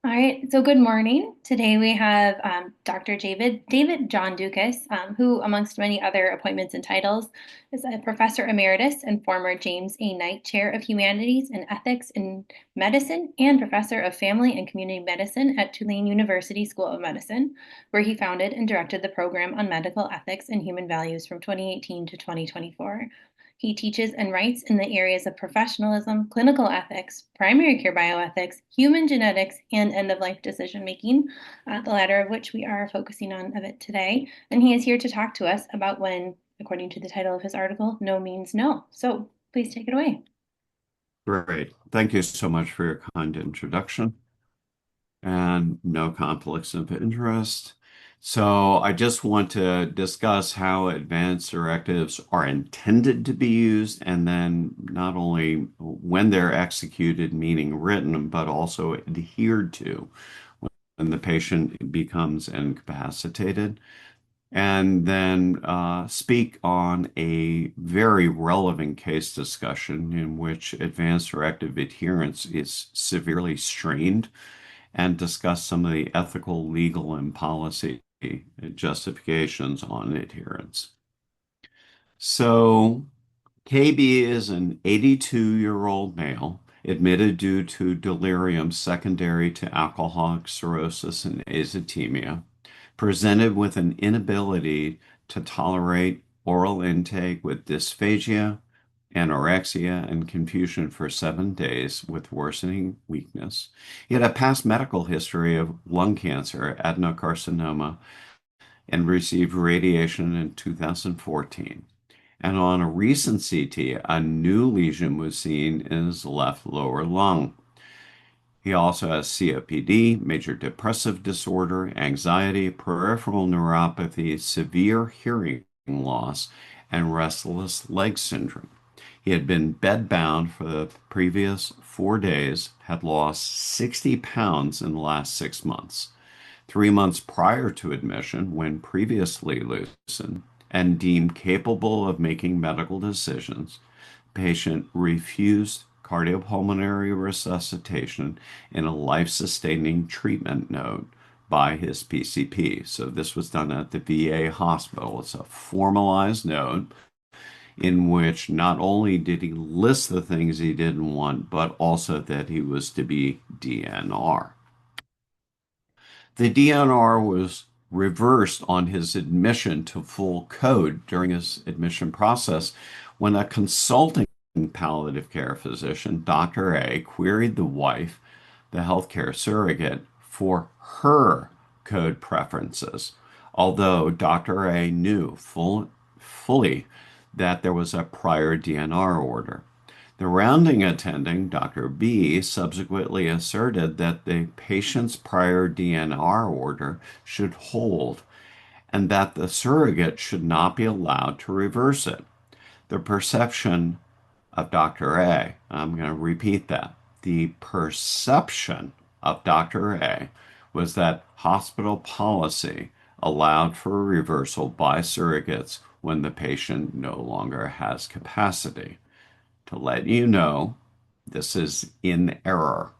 All right, so good morning. Today we have Dr. David John Dukas, who, amongst many other appointments and titles, is a professor emeritus and former James A. Knight Chair of Humanities and Ethics in Medicine and professor of Family and Community Medicine at Tulane University School of Medicine, where he founded and directed the program on medical ethics and human values from 2018 to 2024. He teaches and writes in the areas of professionalism, clinical ethics, primary care bioethics, human genetics, and end of life decision making, the latter of which we are focusing on a bit today. And he is here to talk to us about when, according to the title of his article, no means no. So please take it away. Great. Thank you so much for your kind introduction and no conflicts of interest. So, I just want to discuss how advance directives are intended to be used, and then not only when they're executed, meaning written, but also adhered to when the patient becomes incapacitated. And then speak on a very relevant case discussion in which advanced directive adherence is severely strained, and discuss some of the ethical, legal, and policy justifications on adherence. So, KB is an 82-year-old male admitted due to delirium secondary to alcoholic cirrhosis and azotemia, presented with an inability to tolerate oral intake with dysphagia, anorexia, and confusion for 7 days with worsening weakness. He had a past medical history of lung cancer, adenocarcinoma, and received radiation in 2014. And on a recent CT, a new lesion was seen in his left lower lung. He also has COPD, major depressive disorder, anxiety, peripheral neuropathy, severe hearing loss, and restless leg syndrome. He had been bedbound for the previous 4 days, had lost 60 pounds in the last 6 months. 3 months prior to admission, when previously lucid and deemed capable of making medical decisions, patient refused cardiopulmonary resuscitation in a life-sustaining treatment note by his PCP. So this was done at the VA hospital. It's a formalized note in which not only did he list the things he didn't want, but also that he was to be DNR. The DNR was reversed on his admission to full code during his admission process when a consulting palliative care physician, Dr. A, queried the wife, the healthcare surrogate, for her code preferences, although Dr. A knew fully that there was a prior DNR order. The rounding attending, Dr. B, subsequently asserted that the patient's prior DNR order should hold and that the surrogate should not be allowed to reverse it. The perception of Dr. A, I'm going to repeat that, the perception of Dr. A was that hospital policy allowed for a reversal by surrogates when the patient no longer has capacity. To let you know, this is in error.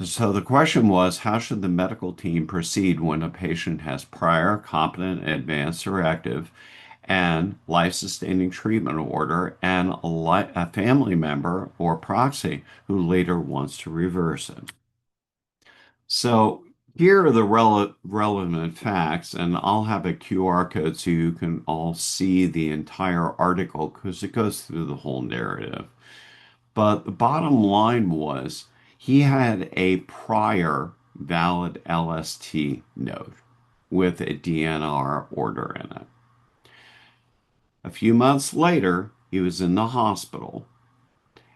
So the question was, how should the medical team proceed when a patient has prior competent advanced directive and life-sustaining treatment order and a family member or proxy who later wants to reverse it? So here are the relevant facts, and I'll have a QR code so you can all see the entire article because it goes through the whole narrative. But the bottom line was he had a prior valid LST note with a DNR order in it. A few months later, he was in the hospital,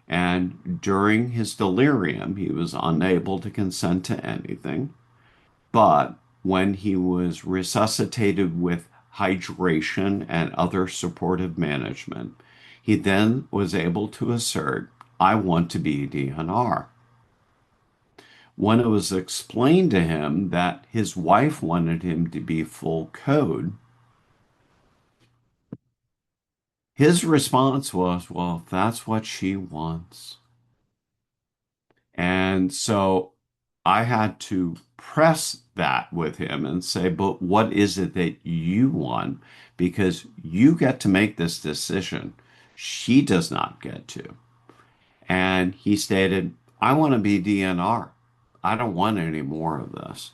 and during his delirium, he was unable to consent to anything. But when he was resuscitated with hydration and other supportive management, he then was able to assert, I want to be DNR. When it was explained to him that his wife wanted him to be full code, his response was, well, if that's what she wants. And so I had to press that with him and say, but what is it that you want? Because you get to make this decision. She does not get to. And he stated, I want to be DNR. I don't want any more of this.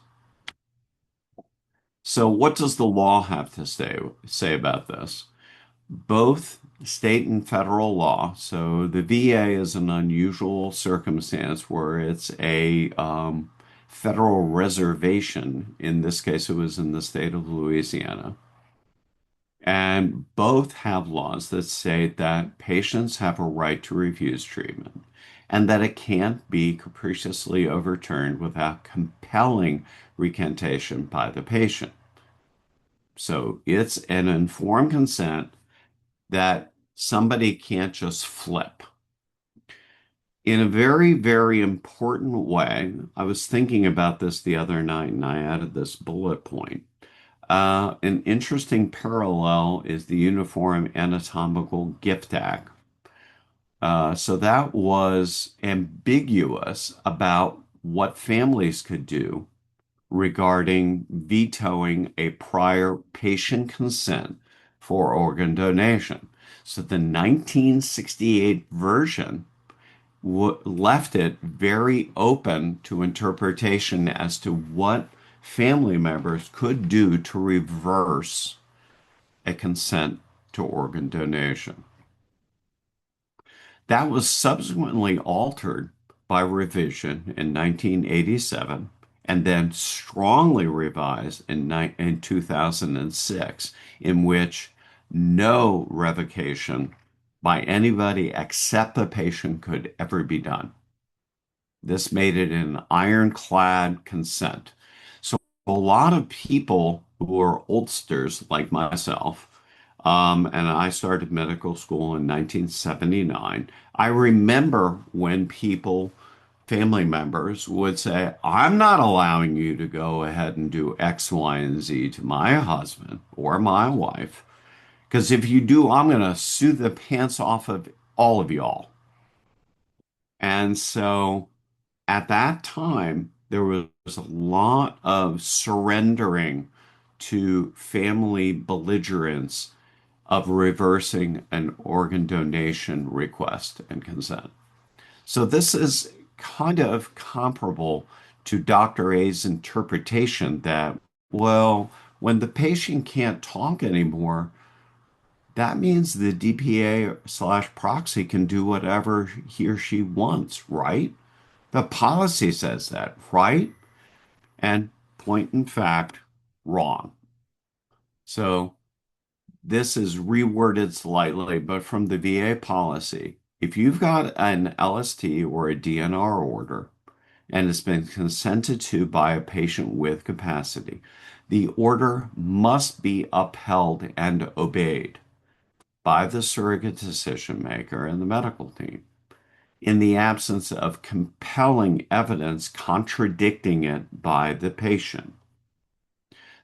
So, what does the law have to say about this? Both state and federal law. So, the VA is an unusual circumstance where it's a federal reservation. In this case, it was in the state of Louisiana. And both have laws that state that patients have a right to refuse treatment and that it can't be capriciously overturned without compelling recantation by the patient. So it's an informed consent that somebody can't just flip. In a very, very important way, I was thinking about this the other night and I added this bullet point. An interesting parallel is the Uniform Anatomical Gift Act. So that was ambiguous about what families could do regarding vetoing a prior patient consent for organ donation. So the 1968 version left it very open to interpretation as to what family members could do to reverse a consent to organ donation. That was subsequently altered by revision in 1987 and then strongly revised in 2006, in which no revocation by anybody except the patient could ever be done. This made it an ironclad consent. So a lot of people who are oldsters like myself, and I started medical school in 1979. I remember when people, family members, would say, I'm not allowing you to go ahead and do X, Y, and Z to my husband or my wife, because if you do, I'm going to sue the pants off of all of y'all. And so at that time, there was a lot of surrendering to family belligerence of reversing an organ donation request and consent. So this is kind of comparable to Dr. A's interpretation that, well, when the patient can't talk anymore, that means the DPA slash proxy can do whatever he or she wants, right? The policy says that, right? And point in fact, wrong. So this is reworded slightly, but from the VA policy, if you've got an LST or a DNR order and it's been consented to by a patient with capacity, the order must be upheld and obeyed by the surrogate decision maker and the medical team in the absence of compelling evidence contradicting it by the patient.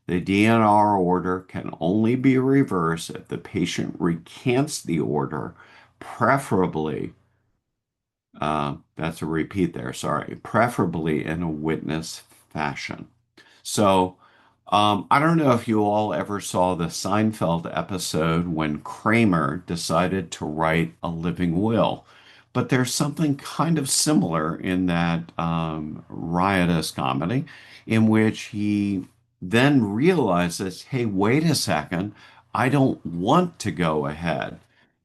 The DNR order can only be reversed if the patient recants the order, preferably, that's a repeat there, sorry, preferably in a witness fashion. So, I don't know if you all ever saw the Seinfeld episode when Kramer decided to write a living will, but there's something kind of similar in that riotous comedy in which he then realizes, hey, wait a second, I don't want to go ahead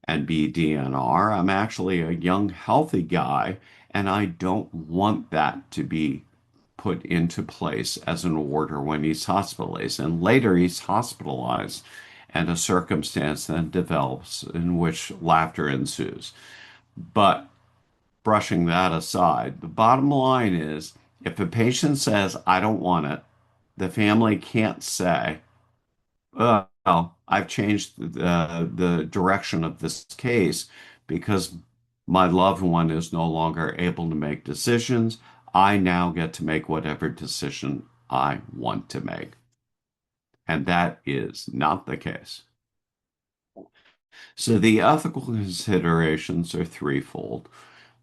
and be DNR. I'm actually a young, healthy guy, and I don't want that to be put into place as an order when he's hospitalized. And later he's hospitalized, and a circumstance then develops in which laughter ensues. But brushing that aside, the bottom line is if a patient says, I don't want it, the family can't say, well, I've changed the direction of this case because my loved one is no longer able to make decisions. I now get to make whatever decision I want to make. And that is not the case. So the ethical considerations are threefold.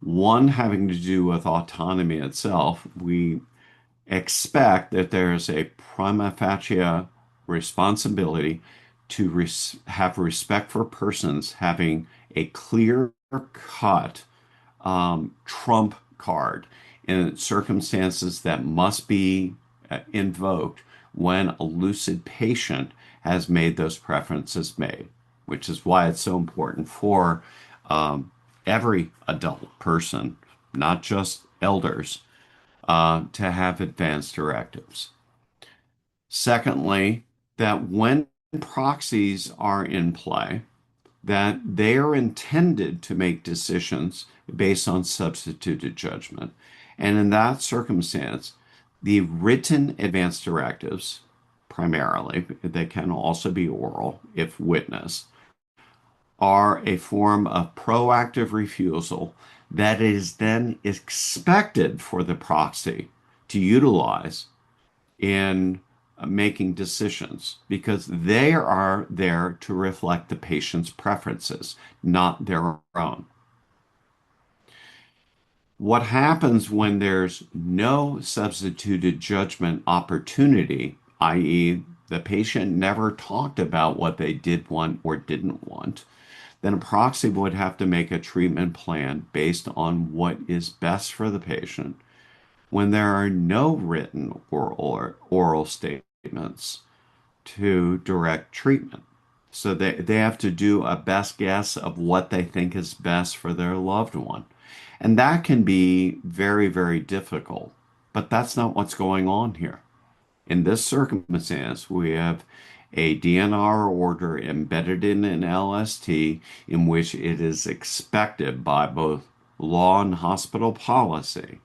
One having to do with autonomy itself. We expect that there is a prima facie responsibility to have respect for persons having a clear cut trump card in circumstances that must be invoked when a lucid patient has made those preferences made, which is why it's so important for um, every adult person, not just elders, to have advanced directives. Secondly, that when proxies are in play, that they are intended to make decisions based on substituted judgment. And in that circumstance, the written advance directives, primarily, they can also be oral if witnessed, are a form of proactive refusal that is then expected for the proxy to utilize in making decisions because they are there to reflect the patient's preferences, not their own. What happens when there's no substituted judgment opportunity, i.e., the patient never talked about what they did want or didn't want, then a proxy would have to make a treatment plan based on what is best for the patient when there are no written or oral statements to direct treatment. So they have to do a best guess of what they think is best for their loved one. And that can be very, very difficult. But that's not what's going on here. In this circumstance, we have a DNR order embedded in an LST in which it is expected by both law and hospital policy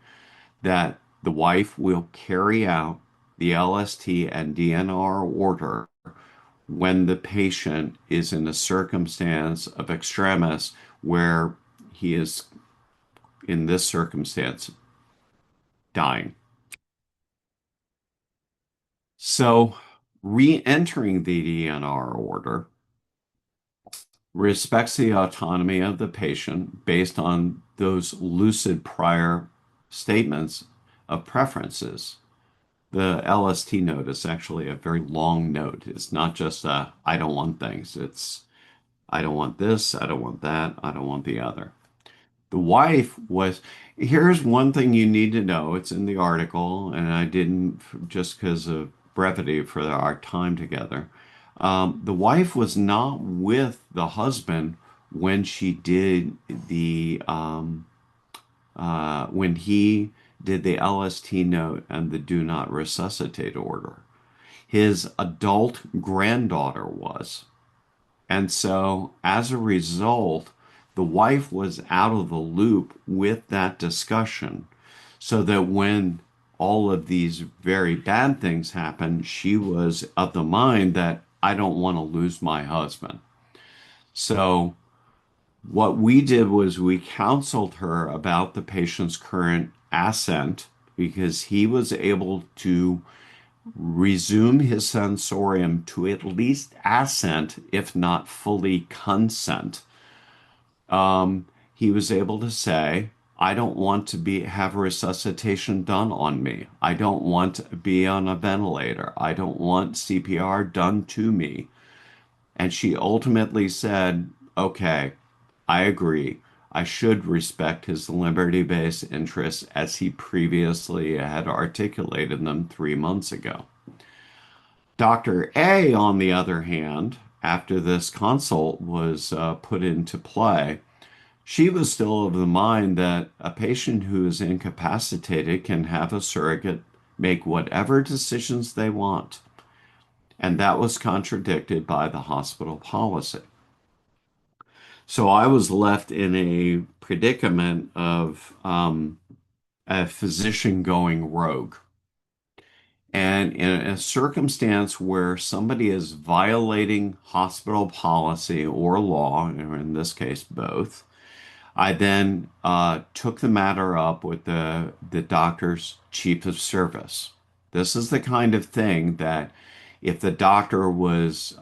that the wife will carry out the LST and DNR order when the patient is in a circumstance of extremis where he is, in this circumstance, dying. So, re entering the DNR order respects the autonomy of the patient based on those lucid prior statements of preferences. The LST note is actually a very long note. It's not just I don't want things. It's I don't want this, I don't want that, I don't want the other. The wife was, here's one thing you need to know. It's in the article, and I didn't just because of brevity for our time together. The wife was not with the husband when she did when he did the LST note and the do not resuscitate order. His adult granddaughter was. And so, as a result, the wife was out of the loop with that discussion so that when all of these very bad things happened, she was of the mind that I don't want to lose my husband. So, what we did was we counseled her about the patient's current ascent because he was able to resume his sensorium to at least assent, if not fully consent. He was able to say, I don't want to have resuscitation done on me. I don't want to be on a ventilator. I don't want CPR done to me. And she ultimately said, okay, I agree. I should respect his liberty-based interests as he previously had articulated them 3 months ago. Dr. A, on the other hand, after this consult was put into play, she was still of the mind that a patient who is incapacitated can have a surrogate make whatever decisions they want. And that was contradicted by the hospital policy. So I was left in a predicament of a physician going rogue. And in a circumstance where somebody is violating hospital policy or law, or in this case, both, I then took the matter up with the doctor's chief of service. This is the kind of thing that if the doctor was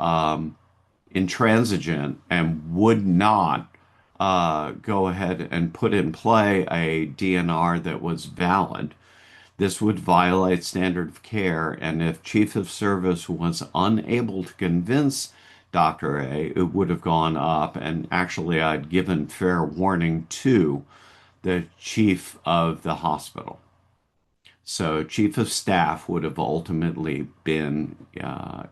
intransigent and would not go ahead and put in play a DNR that was valid, This would violate standard of care, and if chief of service was unable to convince Dr. A, it would have gone up, and actually I'd given fair warning to the chief of the hospital. So, chief of staff would have ultimately been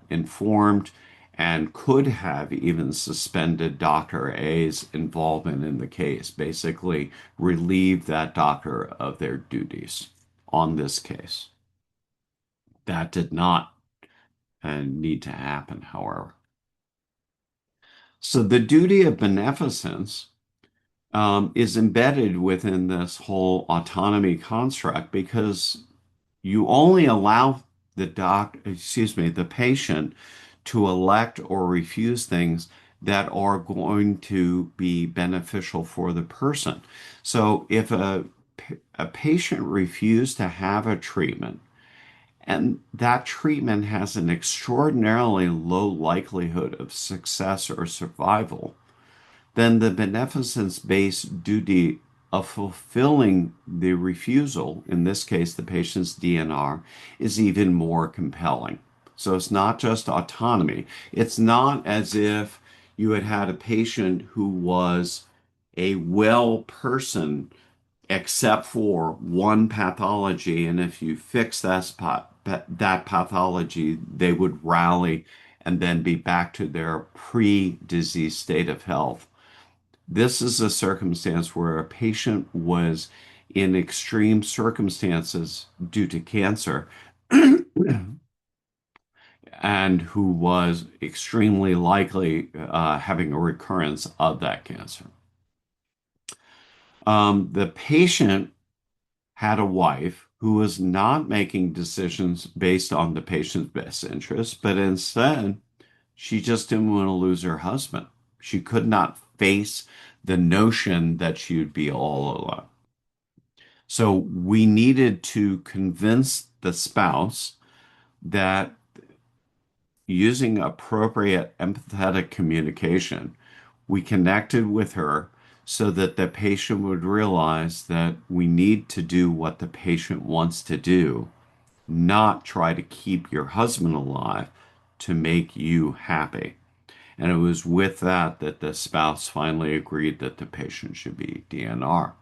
informed and could have even suspended Dr. A's involvement in the case, basically relieved that doctor of their duties on this case. That did not need to happen, however. So, the duty of beneficence is embedded within this whole autonomy construct because you only allow the patient to elect or refuse things that are going to be beneficial for the person. So if a patient refused to have a treatment and that treatment has an extraordinarily low likelihood of success or survival, then the beneficence-based duty of fulfilling the refusal, in this case, the patient's DNR, is even more compelling. So it's not just autonomy. It's not as if you had had a patient who was a well person except for one pathology, and if you fix that pathology, they would rally and then be back to their pre-disease state of health. This is a circumstance where a patient was in extreme circumstances due to cancer and who was extremely likely having a recurrence of that cancer. The patient had a wife who was not making decisions based on the patient's best interest, but instead she just didn't want to lose her husband. She could not face the notion that she would be all alone. So we needed to convince the spouse that using appropriate empathetic communication, we connected with her so that the patient would realize that we need to do what the patient wants to do, not try to keep your husband alive to make you happy. And it was with that that the spouse finally agreed that the patient should be DNR.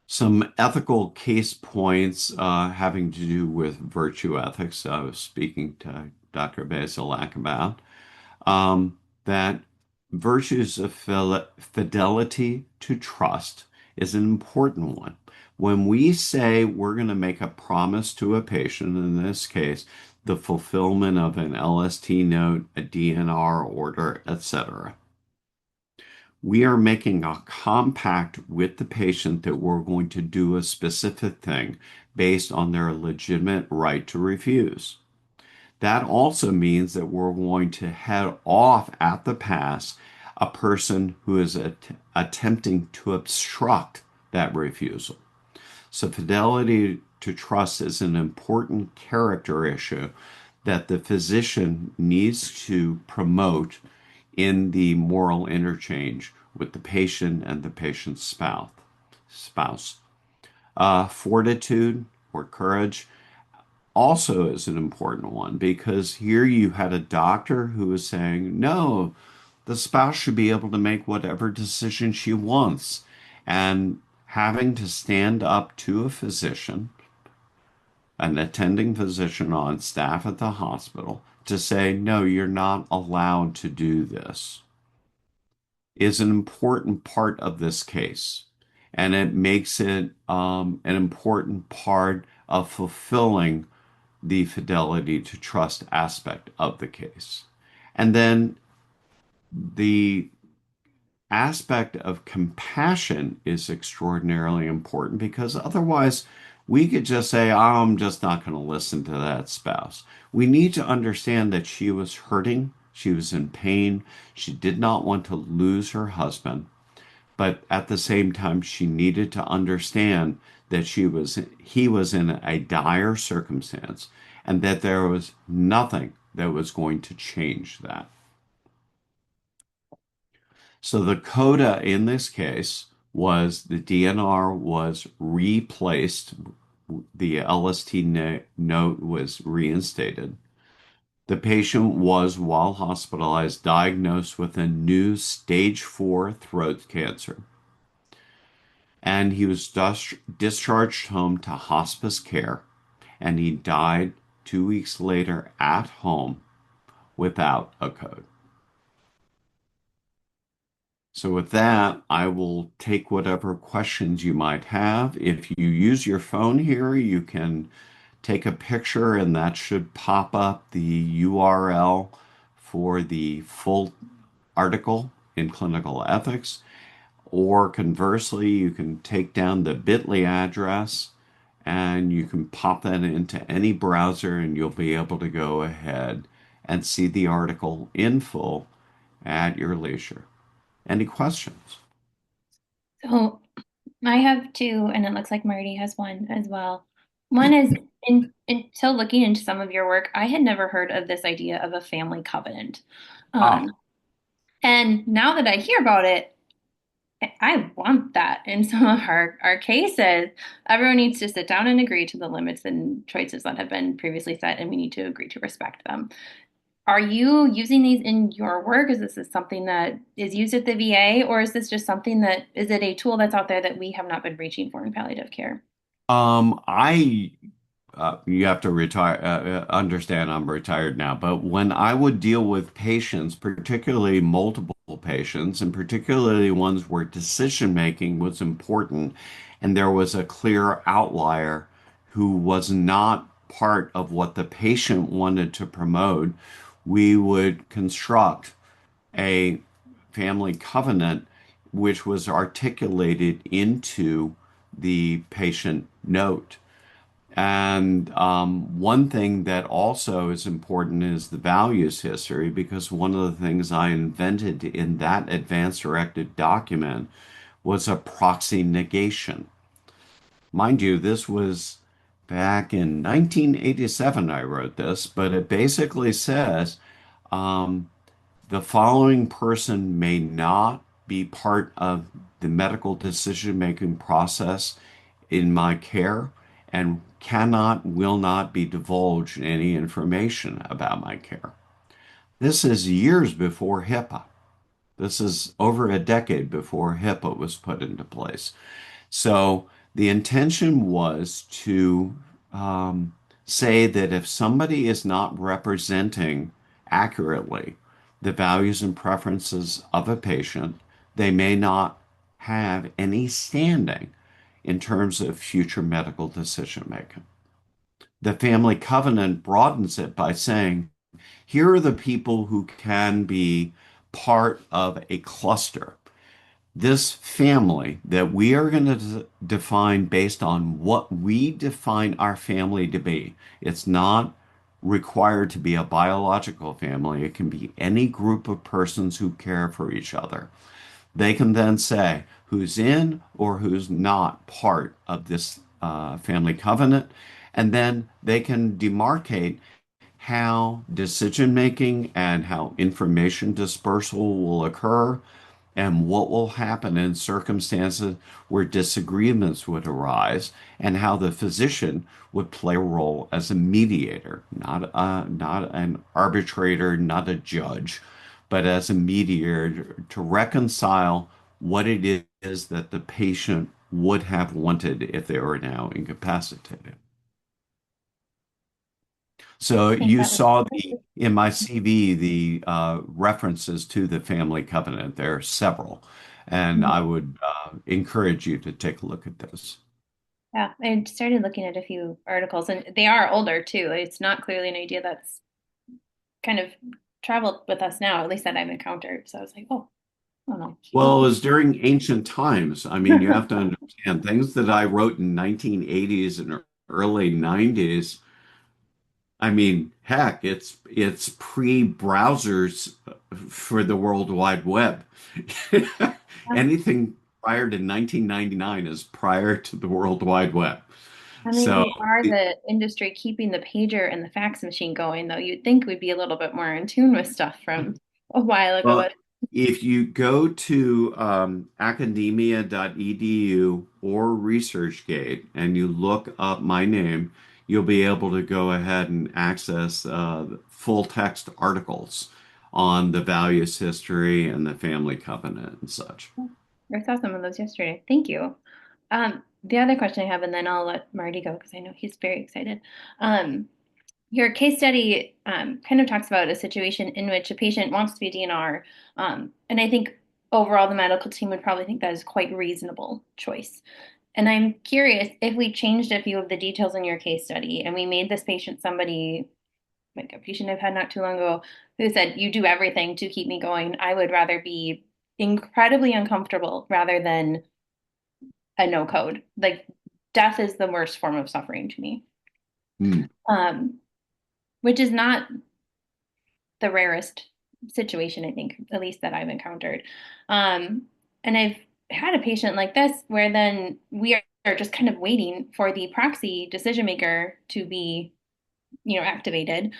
Some ethical case points having to do with virtue ethics. I was speaking to Dr. Bazelak about that virtues of fidelity to trust is an important one. When we say we're going to make a promise to a patient, in this case, the fulfillment of an LST note, a DNR order, etc., we are making a compact with the patient that we're going to do a specific thing based on their legitimate right to refuse. That also means that we're going to head off at the pass a person who is attempting to obstruct that refusal. So, fidelity to trust is an important character issue that the physician needs to promote in the moral interchange with the patient and the patient's spouse. Fortitude or courage also is an important one because here you had a doctor who was saying, no, the spouse should be able to make whatever decision she wants. And having to stand up to a physician, an attending physician on staff at the hospital, to say, no, you're not allowed to do this, is an important part of this case. And it makes it an important part of fulfilling the fidelity to trust aspect of the case. And then the aspect of compassion is extraordinarily important because otherwise we could just say, oh, I'm just not going to listen to that spouse. We need to understand that she was hurting, she was in pain, she did not want to lose her husband, but at the same time, she needed to understand that he was in a dire circumstance and that there was nothing that was going to change that. So the coda in this case was the DNR was replaced, the LST note was reinstated. The patient was, while hospitalized, diagnosed with a new stage 4 throat cancer, and he was discharged home to hospice care, and he died 2 weeks later at home without a code. So with that, I will take whatever questions you might have. If you use your phone here, you can take a picture and that should pop up the URL for the full article in clinical ethics. Or conversely, you can take down the bit.ly address and you can pop that into any browser and you'll be able to go ahead and see the article in full at your leisure. Any questions? So I have two, and it looks like Marty has one as well. One is until looking into some of your work, I had never heard of this idea of a family covenant. Ah, Um, and now that I hear about it, I want that in some of our cases. Everyone needs to sit down and agree to the limits and choices that have been previously set, and we need to agree to respect them. Are you using these in your work? Is this something that is used at the VA, or is this just something that is it a tool that's out there that we have not been reaching for in palliative care? I you have to retire, understand I'm retired now, but when I would deal with patients, particularly multiple patients, and particularly ones where decision making was important, and there was a clear outlier who was not part of what the patient wanted to promote, we would construct a family covenant which was articulated into the patient note. And one thing that also is important is the values history, because one of the things I invented in that advanced directive document was a proxy negation. Mind you, this was back in 1987 I wrote this, but it basically says um, the following person may not be part of the medical decision-making process in my care and cannot, will not be divulged any information about my care. This is years before HIPAA. This is over a decade before HIPAA was put into place. So the intention was to say that if somebody is not representing accurately the values and preferences of a patient, they may not have any standing in terms of future medical decision making. The family covenant broadens it by saying, here are the people who can be part of a cluster. This family that we are going to define based on what we define our family to be. It's not required to be a biological family. It can be any group of persons who care for each other. They can then say who's in or who's not part of this family covenant, and then they can demarcate how decision making and how information dispersal will occur and what will happen in circumstances where disagreements would arise, and how the physician would play a role as a mediator, not an arbitrator, not a judge, but as a mediator to reconcile what it is that the patient would have wanted if they were now incapacitated. So I think you that was saw the in my CV the references to the family covenant. There are several, and I would encourage you to take a look at this. yeah. I started looking at a few articles, and they are older too. It's not clearly an idea that's kind of traveled with us now, at least that I've encountered. So I was like, oh, I don't Well, it was during ancient times. I mean, you know. have to understand things that I wrote in 1980s and early 90s. I mean, heck, it's pre-browsers for the World Wide Web. Anything prior to 1999 is prior to the World Wide Web. I mean, So, we are the industry keeping the pager and the fax machine going, though. You'd think we'd be a little bit more in tune with stuff from a while well, ago. If you go to academia.edu or ResearchGate and you look up my name, you'll be able to go ahead and access full text articles on the values history and the family covenant and such. I saw some of those yesterday. Thank you. The other question I have, and then I'll let Marty go because I know he's very excited. Um, your case study kind of talks about a situation in which a patient wants to be a DNR, and I think overall the medical team would probably think that is quite reasonable choice. And I'm curious if we changed a few of the details in your case study and we made this patient somebody like a patient I've had not too long ago who said, "You do everything to keep me going. I would rather be incredibly uncomfortable rather than a no code. Like death is the worst form of suffering to me." Hmm, Um, which is not the rarest situation, I think, at least that I've encountered. Um, and I've had a patient like this where then we are just kind of waiting for the proxy decision maker to be, activated,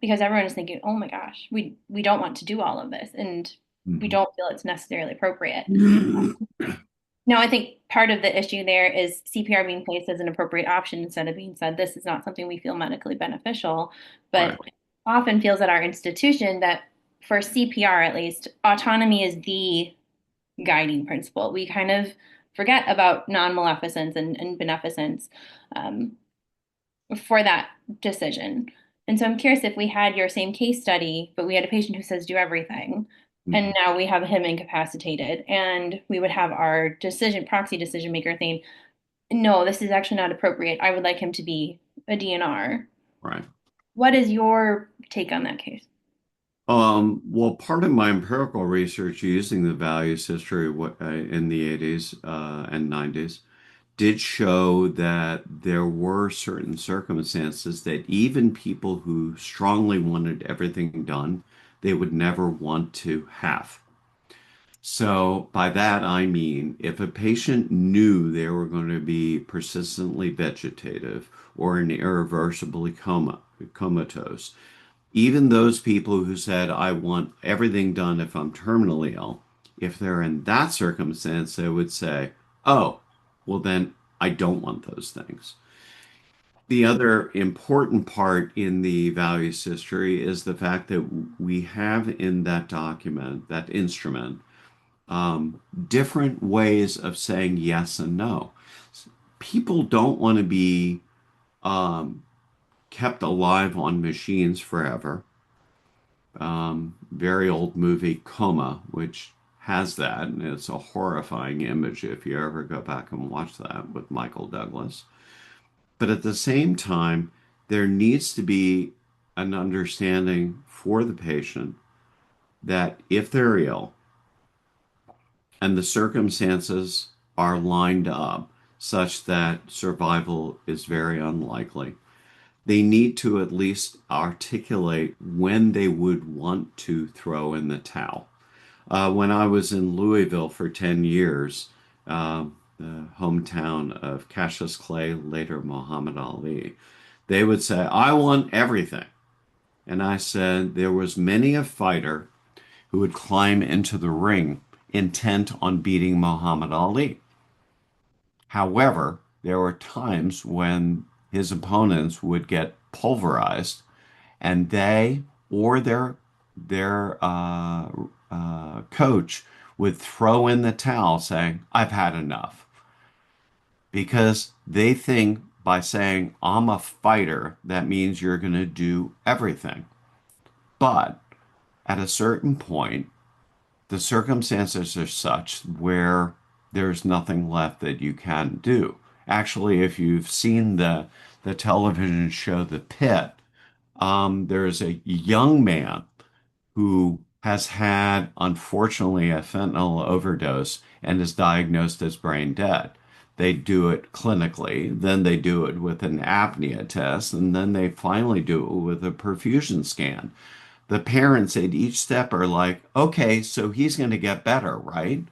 because everyone is thinking, "Oh my gosh, we don't want to do all of this, and we mhm. don't feel it's necessarily appropriate." Now, I think part of the issue there is CPR being placed as an appropriate option instead of being said, "This is not something we feel medically beneficial," Right. but often feels at our institution that for CPR at least, autonomy is the guiding principle. We kind of forget about non-maleficence and beneficence um, for that decision. And so I'm curious if we had your same case study, but we had a patient who says do everything, and Mhm. now we have him incapacitated, and we would have our proxy decision maker saying, no, this is actually not appropriate. I would like him to be a DNR. Right. What is your take on that case? Well, part of my empirical research using the values history in the 80s and 90s did show that there were certain circumstances that even people who strongly wanted everything done, they would never want to have. So by that I mean if a patient knew they were going to be persistently vegetative or irreversibly comatose, even those people who said, I want everything done if I'm terminally ill, if they're in that circumstance, they would say, oh, well, then I don't want those things. The other important part in the values history is the fact that we have in that document, that instrument, different ways of saying yes and no. People don't want to be um, kept alive on machines forever. Very old movie Coma, which has that, and it's a horrifying image if you ever go back and watch that with Michael Douglas. But at the same time, there needs to be an understanding for the patient that if they're ill and the circumstances are lined up such that survival is very unlikely, they need to at least articulate when they would want to throw in the towel. When I was in Louisville for 10 years, the hometown of Cassius Clay, later Muhammad Ali, they would say, I want everything. And I said, there was many a fighter who would climb into the ring intent on beating Muhammad Ali. However, there were times when his opponents would get pulverized and they or their coach would throw in the towel saying, I've had enough. Because they think by saying, I'm a fighter, that means you're going to do everything. But at a certain point, the circumstances are such where there's nothing left that you can do. Actually, if you've seen the television show The Pit, there's a young man who has had, unfortunately, a fentanyl overdose and is diagnosed as brain dead. They do it clinically, then they do it with an apnea test, and then they finally do it with a perfusion scan. The parents at each step are like, okay, so he's going to get better, right?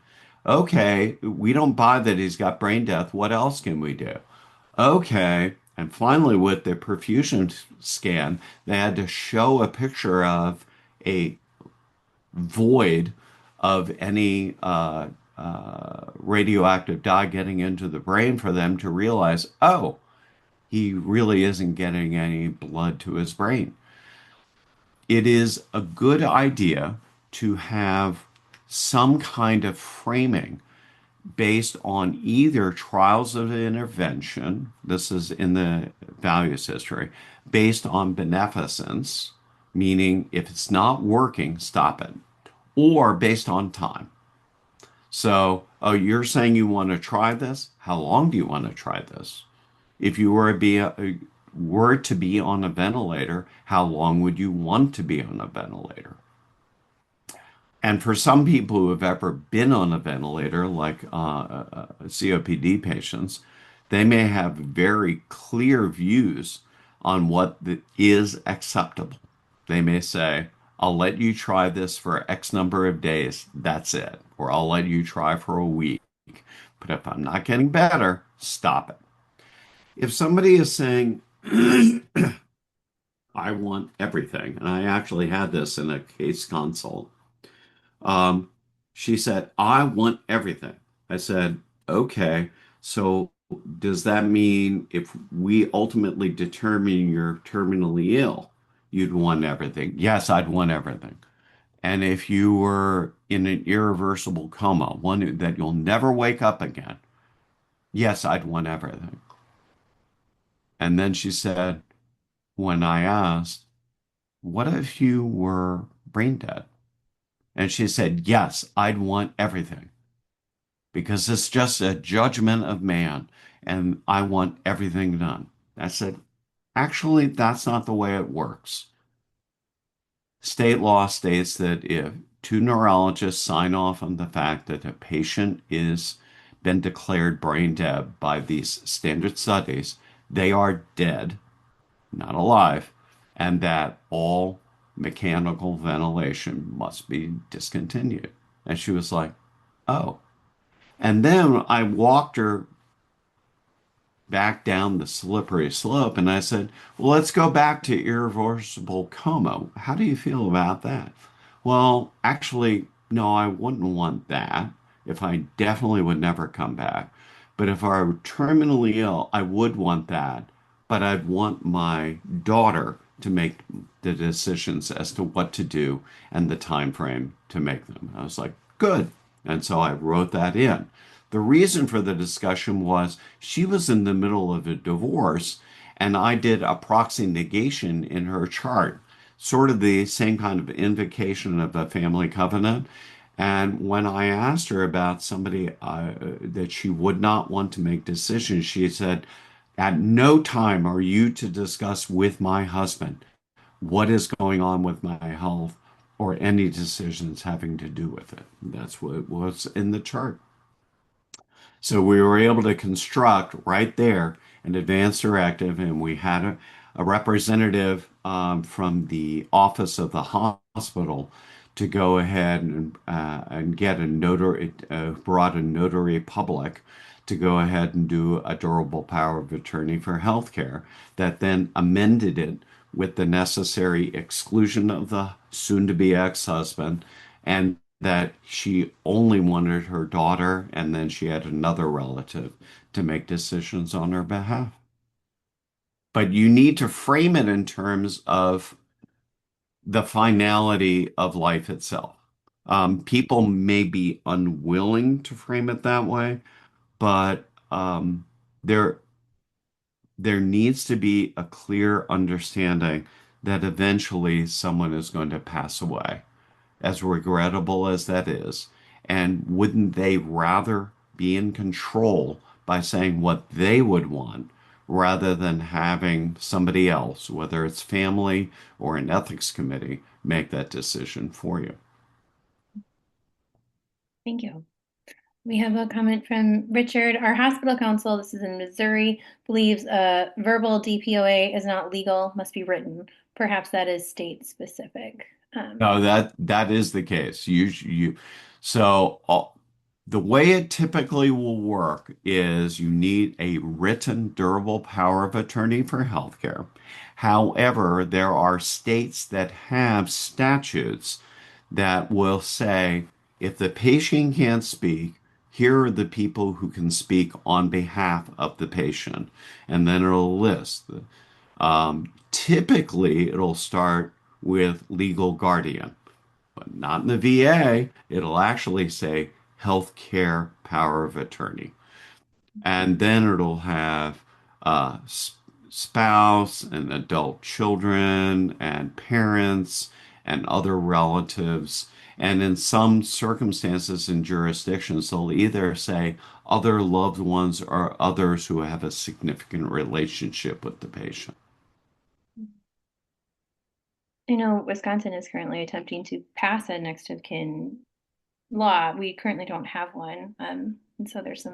Okay, we don't buy that he's got brain death. What else can we do? Okay. And finally, with the perfusion scan, they had to show a picture of a void of any radioactive dye getting into the brain for them to realize, oh, he really isn't getting any blood to his brain. It is a good idea to have some kind of framing based on either trials of intervention, this is in the values history, based on beneficence, meaning if it's not working, stop it, or based on time. So, oh, you're saying you want to try this? How long do you want to try this? If you were to be on a ventilator, how long would you want to be on a ventilator? And for some people who have ever been on a ventilator, like COPD patients, they may have very clear views on what is acceptable. They may say, I'll let you try this for X number of days. That's it. Or I'll let you try for a week. But if I'm not getting better, stop it. If somebody is saying, I want everything, and I actually had this in a case consult. Um, she said, I want everything. I said, okay, so does that mean if we ultimately determine you're terminally ill, you'd want everything? Yes, I'd want everything. And if you were in an irreversible coma, one that you'll never wake up again, yes, I'd want everything. And then she said, when I asked, what if you were brain dead? And she said, yes, I'd want everything because it's just a judgment of man and I want everything done. I said, actually, that's not the way it works. State law states that if two neurologists sign off on the fact that a patient is been declared brain dead by these standard studies, they are dead, not alive, and that all mechanical ventilation must be discontinued. And she was like, oh. And then I walked her back down the slippery slope and I said, well, let's go back to irreversible coma. How do you feel about that? Well, actually, no, I wouldn't want that if I definitely would never come back. But if I were terminally ill, I would want that. But I'd want my daughter to make the decisions as to what to do and the time frame to make them. I was like, good. And so I wrote that in. The reason for the discussion was she was in the middle of a divorce, and I did a proxy negation in her chart, sort of the same kind of invocation of a family covenant. And when I asked her about somebody that she would not want to make decisions, she said, at no time are you to discuss with my husband what is going on with my health or any decisions having to do with it. That's what was in the chart. So we were able to construct right there an advanced directive, and we had a representative from the office of the hospital to go ahead and get a notary, brought a notary public to go ahead and do a durable power of attorney for healthcare that then amended it with the necessary exclusion of the soon-to-be ex-husband and that she only wanted her daughter, and then she had another relative to make decisions on her behalf. But you need to frame it in terms of the finality of life itself. People may be unwilling to frame it that way, but there there needs to be a clear understanding that eventually someone is going to pass away, as regrettable as that is. And wouldn't they rather be in control by saying what they would want rather than having somebody else, whether it's family or an ethics committee, make that decision for you? Thank you. We have a comment from Richard. Our hospital council, this is in Missouri, believes a verbal DPOA is not legal, must be written. Perhaps that is state specific. No, that is the case. So the way it typically will work is you need a written durable power of attorney for healthcare. However, there are states that have statutes that will say, if the patient can't speak, here are the people who can speak on behalf of the patient. And then it'll list. Typically, it'll start with legal guardian, but not in the VA. It'll actually say healthcare power of attorney. And then it'll have spouse and adult children and parents and other relatives. And in some circumstances and jurisdictions, they'll either say other loved ones or others who have a significant relationship with the patient. I know Wisconsin is currently attempting to pass a next of kin law. We currently don't have one, and so there's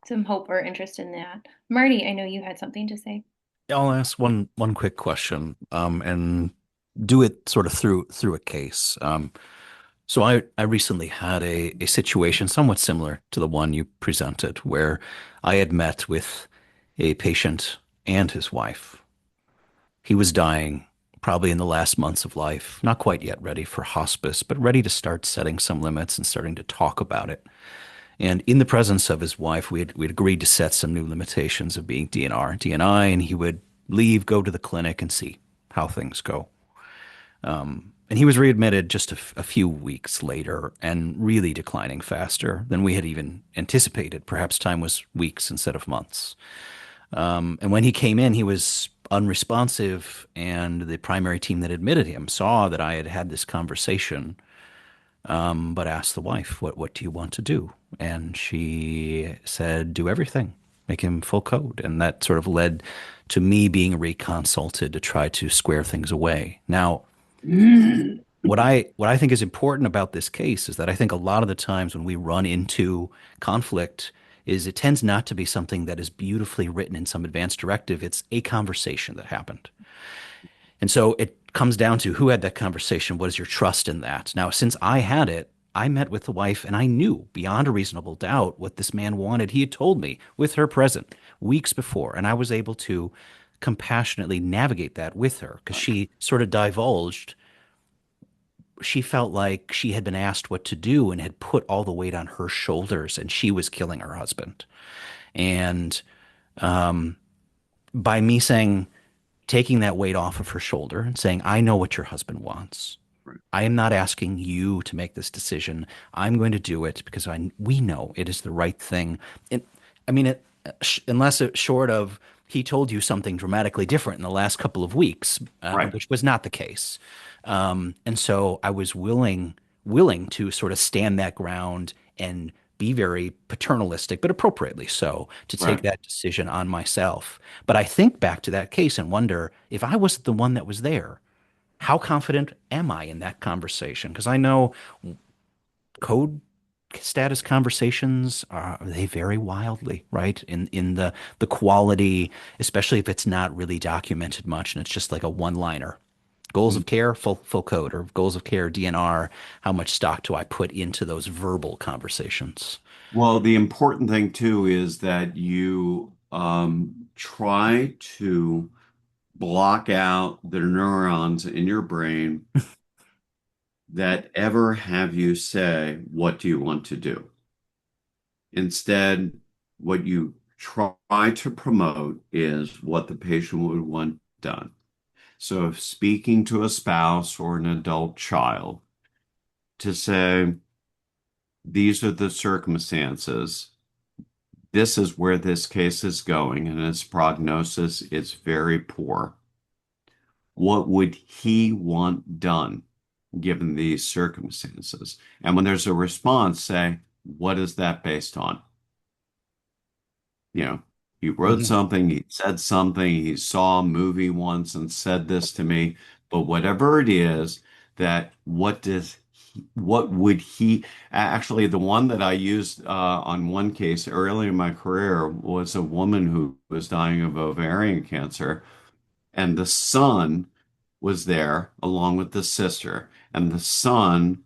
some hope or interest in that. Marty, I know you had something to say. I'll ask one quick question, and do it sort of through a case. So I recently had a situation somewhat similar to the one you presented, where I had met with a patient and his wife. He was dying, probably in the last months of life, not quite yet ready for hospice, but ready to start setting some limits and starting to talk about it. And in the presence of his wife, we'd agreed to set some new limitations of being DNR and DNI, and he would leave, go to the clinic, and see how things go. And he was readmitted just a few weeks later and really declining faster than we had even anticipated. Perhaps time was weeks instead of months. And when he came in, he was unresponsive, and the primary team that admitted him saw that I had had this conversation, but asked the wife, what do you want to do? And she said, do everything, make him full code. And that sort of led to me being reconsulted to try to square things away. Now, what I think is important about this case is that I think a lot of the times when we run into conflict is it tends not to be something that is beautifully written in some advanced directive. It's a conversation that happened. And so it comes down to who had that conversation. What is your trust in that? Now, since I had it, I met with the wife and I knew beyond a reasonable doubt what this man wanted. He had told me with her present weeks before, and I was able to compassionately navigate that with her because she sort of divulged. She felt like she had been asked what to do and had put all the weight on her shoulders, and she was killing her husband. And by me saying, taking that weight off of her shoulder and saying, I know what your husband wants. Right. I am not asking you to make this decision. I'm going to do it because we know it is the right thing. And I mean, unless it's short of he told you something dramatically different in the last couple of weeks, Right. which was not the case. And so I was willing to sort of stand that ground and be very paternalistic, but appropriately so, to take Right. that decision on myself. But I think back to that case and wonder if I wasn't the one that was there, how confident am I in that conversation? Because I know code status conversations they vary wildly, right? In the quality, especially if it's not really documented much and it's just like a one-liner. Goals of care, full code, or goals of care, DNR. How much stock do I put into those verbal conversations? Well, the important thing too is that you try to block out the neurons in your brain that ever have you say, what do you want to do? Instead, what you try to promote is what the patient would want done. So if speaking to a spouse or an adult child, to say, these are the circumstances. This is where this case is going, and its prognosis is very poor. What would he want done given these circumstances? And when there's a response, say, what is that based on? You know, he wrote Mhm. something, he said something, he saw a movie once and said this to me, but whatever it is, that what would he actually, the one that I used on one case early in my career was a woman who was dying of ovarian cancer, and the son was there along with the sister, and the son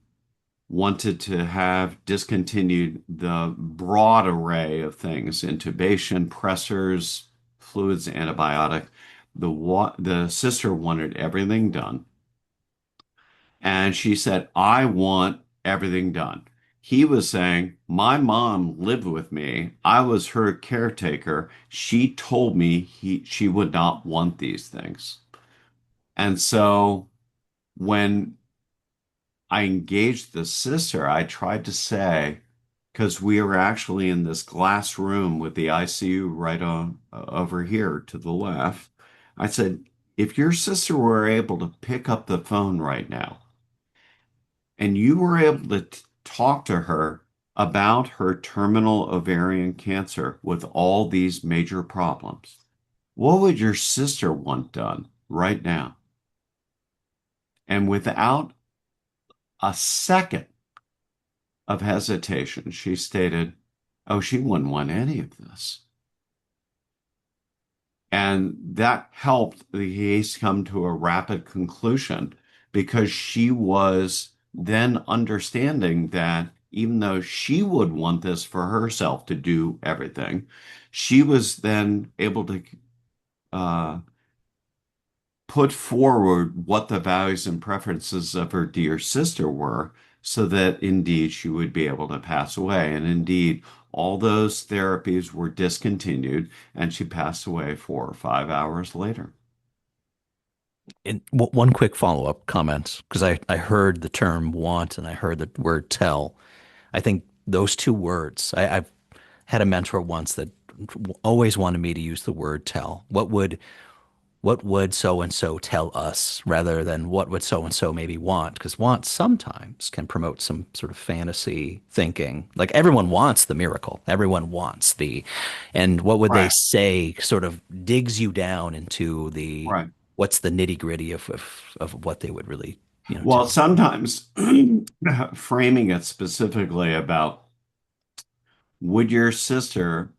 wanted to have discontinued the broad array of things, intubation, pressors, fluids, antibiotic. The sister wanted everything done. And she said, I want everything done. He was saying, my mom lived with me. I was her caretaker. She told me she would not want these things. And so when I engaged the sister, I tried to say, because we were actually in this glass room with the ICU right on over here to the left. I said, if your sister were able to pick up the phone right now and you were able to talk to her about her terminal ovarian cancer with all these major problems, what would your sister want done right now? And without a second of hesitation, she stated, oh, she wouldn't want any of this. And that helped the case come to a rapid conclusion because she was then understanding that even though she would want this for herself to do everything, she was then able to uh, put forward what the values and preferences of her dear sister were so that indeed she would be able to pass away. And indeed, all those therapies were discontinued, and she passed away 4 or 5 hours later. And one quick follow-up comment, because I heard the term want and I heard the word tell. I think those two words, I've had a mentor once that always wanted me to use the word tell. What would so and so tell us rather than what would so and so maybe want? Because want sometimes can promote some sort of fantasy thinking. Like everyone wants the miracle, everyone wants and what would they Right, say sort of digs you down into the right. what's the nitty gritty of what they would really, Well, tell. sometimes framing it specifically about would your sister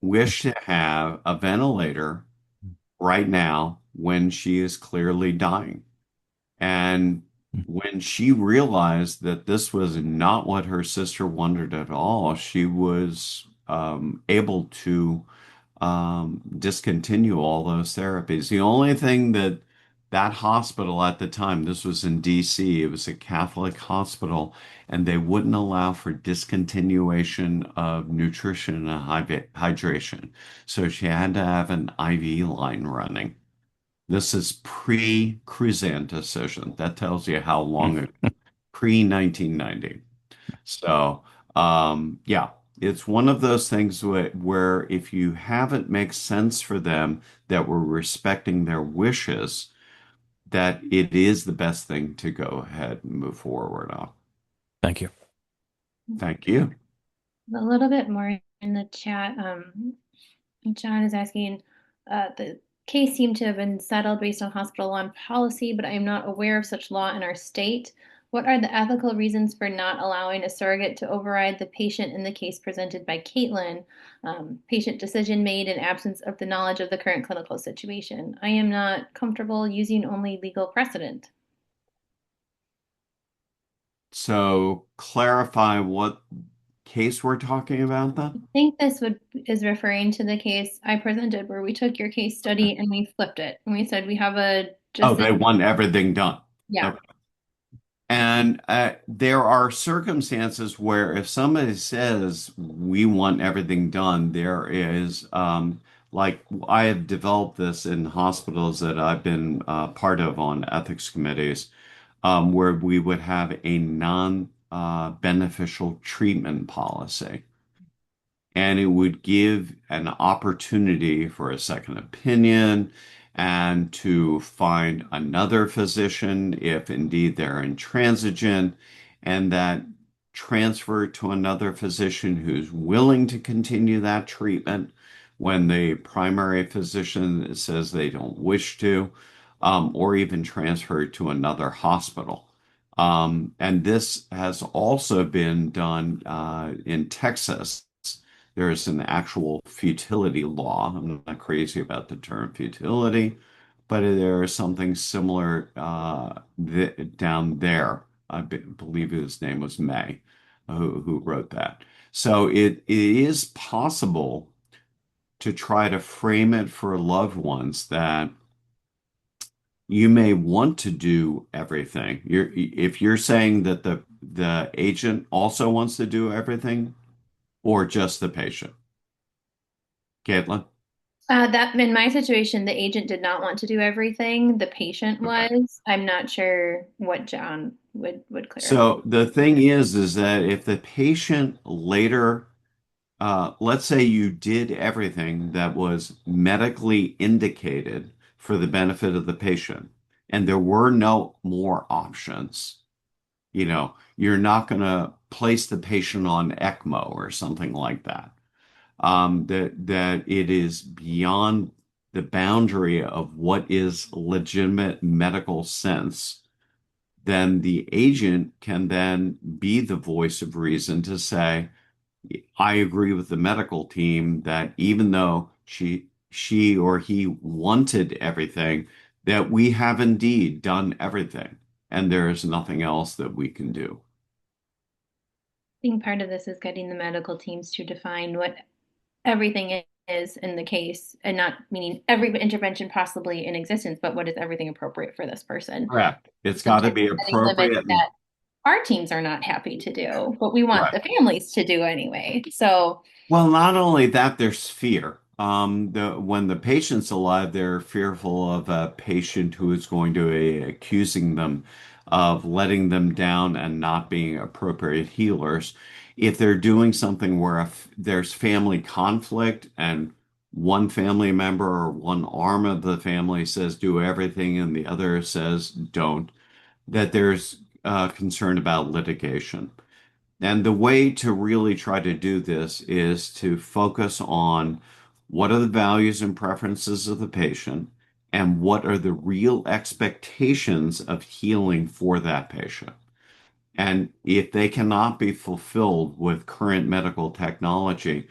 wish to have a ventilator right now when she is clearly dying? And when she realized that this was not what her sister wanted at all, she was able to discontinue all those therapies. The only thing that that hospital at the time, this was in DC, it was a Catholic hospital, and they wouldn't allow for discontinuation of nutrition and hydration. So she had to have an IV line running. This is pre-Cruzan decision. That tells you how long ago, pre-1990. So, yeah, it's one of those things where if you have it make sense for them that we're respecting their wishes, that it is the best thing to go ahead and move forward on. Thank you. Thank you. A little bit more in the chat. John is asking, the case seemed to have been settled based on hospital law and policy, but I am not aware of such law in our state. What are the ethical reasons for not allowing a surrogate to override the patient in the case presented by Caitlin? Patient decision made in absence of the knowledge of the current clinical situation. I am not comfortable using only legal precedent. So clarify what case we're talking about I then? think is referring to the case I presented where we took your case study and we flipped it. And we said we have a Oh, just they want everything done. yeah. Okay. And there are circumstances where if somebody says we want everything done, there is like I have developed this in hospitals that I've been part of on ethics committees, where we would have a non-beneficial treatment policy. And it would give an opportunity for a second opinion and to find another physician if indeed they're intransigent, and that transfer to another physician who's willing to continue that treatment when the primary physician says they don't wish to, or even transfer to another hospital. And this has also been done in Texas. There's an actual futility law. I'm not crazy about the term futility, but there is something similar down there. Believe his name was May, who wrote that. So it is possible to try to frame it for loved ones that you may want to do everything. If you're saying that the agent also wants to do everything, or just the patient, Caitlin? That in my situation, the agent did not want to do everything. The patient Okay. was. I'm not sure what John would clarify. So the thing is that if the patient later, let's say you did everything that was medically indicated for the benefit of the patient, and there were no more options, you're not going to place the patient on ECMO or something like that. That it is beyond the boundary of what is legitimate medical sense, then the agent can then be the voice of reason to say, I agree with the medical team that even though she or he wanted everything, that we have indeed done everything, and there is nothing else that we can do. I think part of this is getting the medical teams to define what everything is in the case, and not meaning every intervention possibly in existence, but what is everything appropriate for this person. Correct. It's got to Sometimes be setting limits appropriate. that our teams are not happy to do, but we want Right. the families to do anyway. So, Well, not only that, there's fear. When the patient's alive, they're fearful of a patient who is going to be accusing them of letting them down and not being appropriate healers. If they're doing something where there's family conflict and one family member or one arm of the family says do everything and the other says don't, that there's concern about litigation. And the way to really try to do this is to focus on what are the values and preferences of the patient and what are the real expectations of healing for that patient. And if they cannot be fulfilled with current medical technology,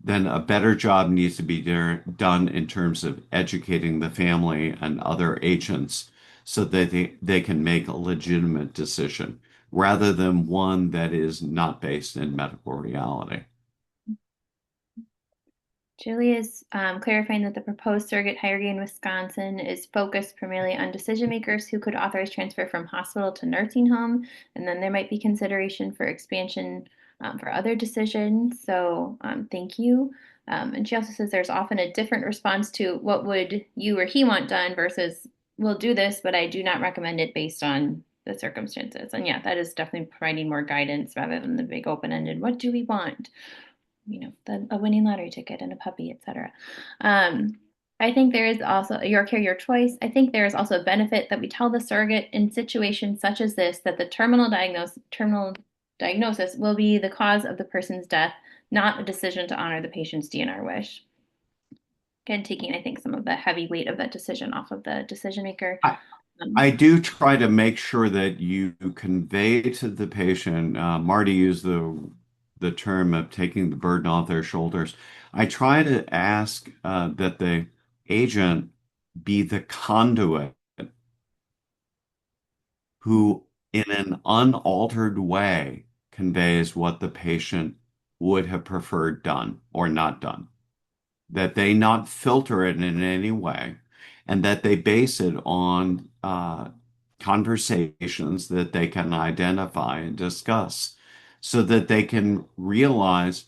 then a better job needs to be done in terms of educating the family and other agents so that they can make a legitimate decision rather than one that is not based in medical reality. Julie is clarifying that the proposed surrogate hierarchy in Wisconsin is focused primarily on decision makers who could authorize transfer from hospital to nursing home, and then there might be consideration for expansion for other decisions. So thank you. And she also says there's often a different response to what would you or he want done versus we'll do this, but I do not recommend it based on the circumstances. And yeah, that is definitely providing more guidance rather than the big open-ended, what do we want? A winning lottery ticket and a puppy, etc. Um, I think there is also your care, your choice. I think there is also a benefit that we tell the surrogate in situations such as this that the terminal diagnosis will be the cause of the person's death, not a decision to honor the patient's DNR wish. Again, taking I think some of the heavy weight of that decision off of the decision maker. I, Um, I do try to make sure that you convey to the patient, Marty used the term of taking the burden off their shoulders. I try to ask that the agent be the conduit who, in an unaltered way, conveys what the patient would have preferred done or not done. That they not filter it in any way, and that they base it on conversations that they can identify and discuss so that they can realize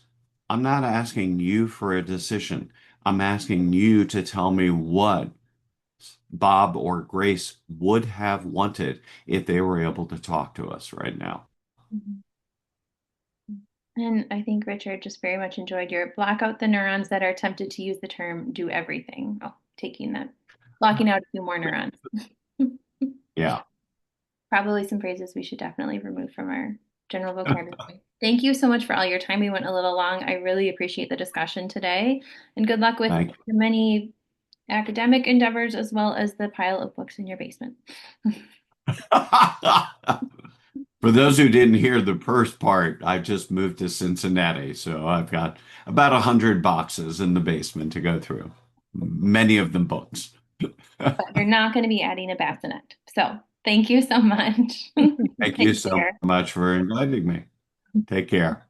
I'm not asking you for a decision. I'm asking you to tell me what Bob or Grace would have wanted if they were able to talk to us right now. And I think Richard just very much enjoyed your block out the neurons that are tempted to use the term do everything. Oh, taking that, blocking out a few more neurons. Yeah. Probably some phrases we should definitely remove from our general vocabulary. Thank you so much for all your time. We went a little long. I really appreciate the discussion today. And good luck with Thank your many academic endeavors as well as the pile of books in your basement. you. For those who didn't hear the first part, I just moved to Cincinnati, so I've got about 100 boxes in the basement to go through, many of them books. But you're not going to be adding a bassinet. So thank you so much. Thank you Take so care. much for inviting me. Take care.